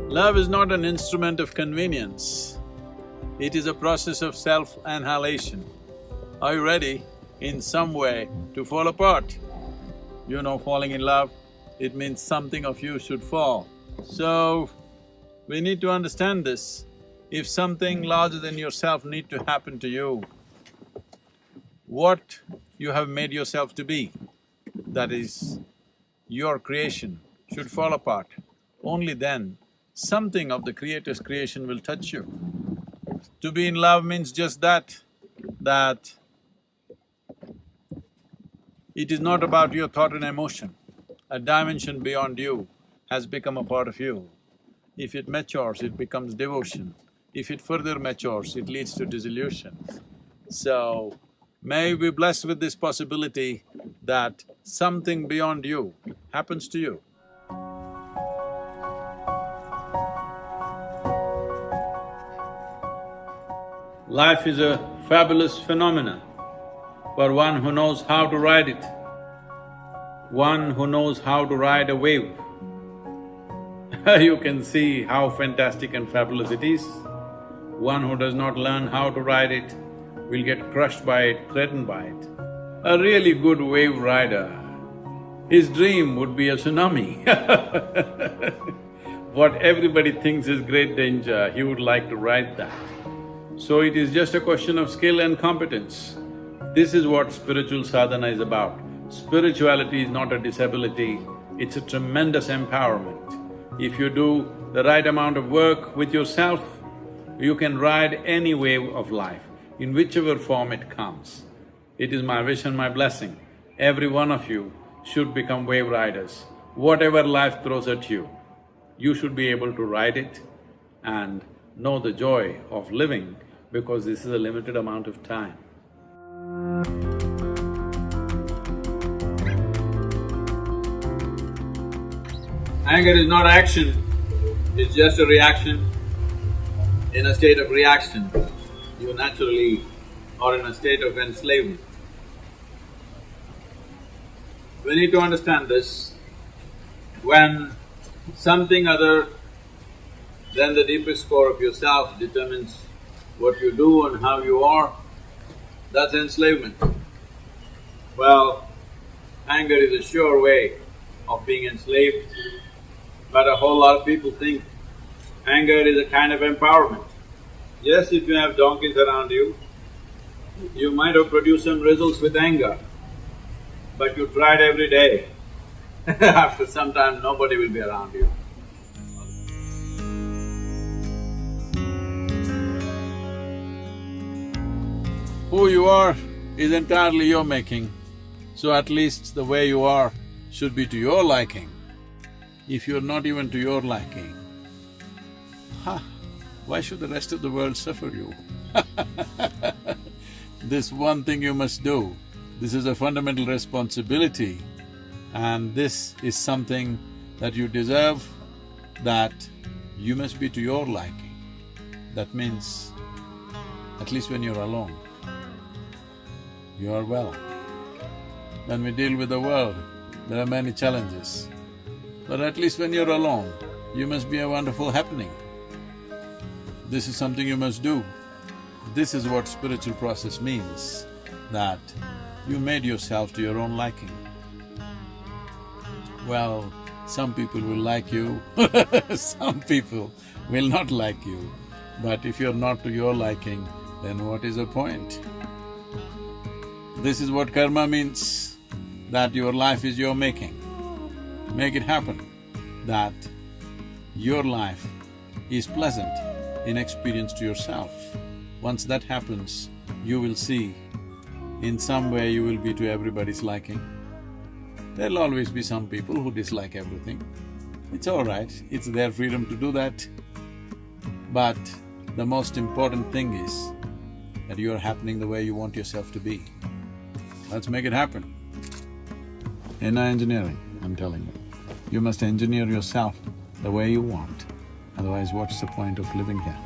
Love is not an instrument of convenience, it is a process of self-annihilation. Are you ready in some way to fall apart? You know, falling in love, it means something of you should fall. So, we need to understand this. If something larger than yourself need to happen to you, what you have made yourself to be, that is your creation, should fall apart. Only then something of the Creator's creation will touch you. To be in love means just that it is not about your thought and emotion. A dimension beyond you has become a part of you. If it matures, it becomes devotion. If it further matures, it leads to dissolution. So, may you be blessed with this possibility that something beyond you happens to you. Life is a fabulous phenomenon for one who knows how to ride it, one who knows how to ride a wave. You can see how fantastic and fabulous it is. One who does not learn how to ride it will get crushed by it, threatened by it. A really good wave rider, his dream would be a tsunami. What everybody thinks is great danger, he would like to ride that. So it is just a question of skill and competence. This is what spiritual sadhana is about. Spirituality is not a disability, it's a tremendous empowerment. If you do the right amount of work with yourself, you can ride any wave of life, in whichever form it comes. It is my wish and my blessing, every one of you should become wave riders. Whatever life throws at you, you should be able to ride it and know the joy of living, because this is a limited amount of time. Anger is not action, it's just a reaction. In a state of reaction, you naturally are in a state of enslavement. We need to understand this. When something other than the deepest core of yourself determines what you do and how you are, that's enslavement. Well, anger is a sure way of being enslaved, but a whole lot of people think anger is a kind of empowerment. Yes, if you have donkeys around you, you might have produced some results with anger, but you tried every day. After some time, nobody will be around you. Who you are is entirely your making, so at least the way you are should be to your liking. If you're not even to your liking, why should the rest of the world suffer you? This one thing you must do, this is a fundamental responsibility, and this is something that you deserve, that you must be to your liking. That means, at least when you're alone, you are well. When we deal with the world, there are many challenges, but at least when you're alone, you must be a wonderful happening. This is something you must do. This is what spiritual process means, that you made yourself to your own liking. Well, some people will like you, some people will not like you, but if you're not to your liking, then what is the point? This is what karma means, that your life is your making. Make it happen, that your life is pleasant in experience to yourself. Once that happens, you will see, in some way you will be to everybody's liking. There'll always be some people who dislike everything. It's all right, it's their freedom to do that. But the most important thing is that you are happening the way you want yourself to be. Let's make it happen. In engineering, I'm telling you, you must engineer yourself the way you want, otherwise what's the point of living here?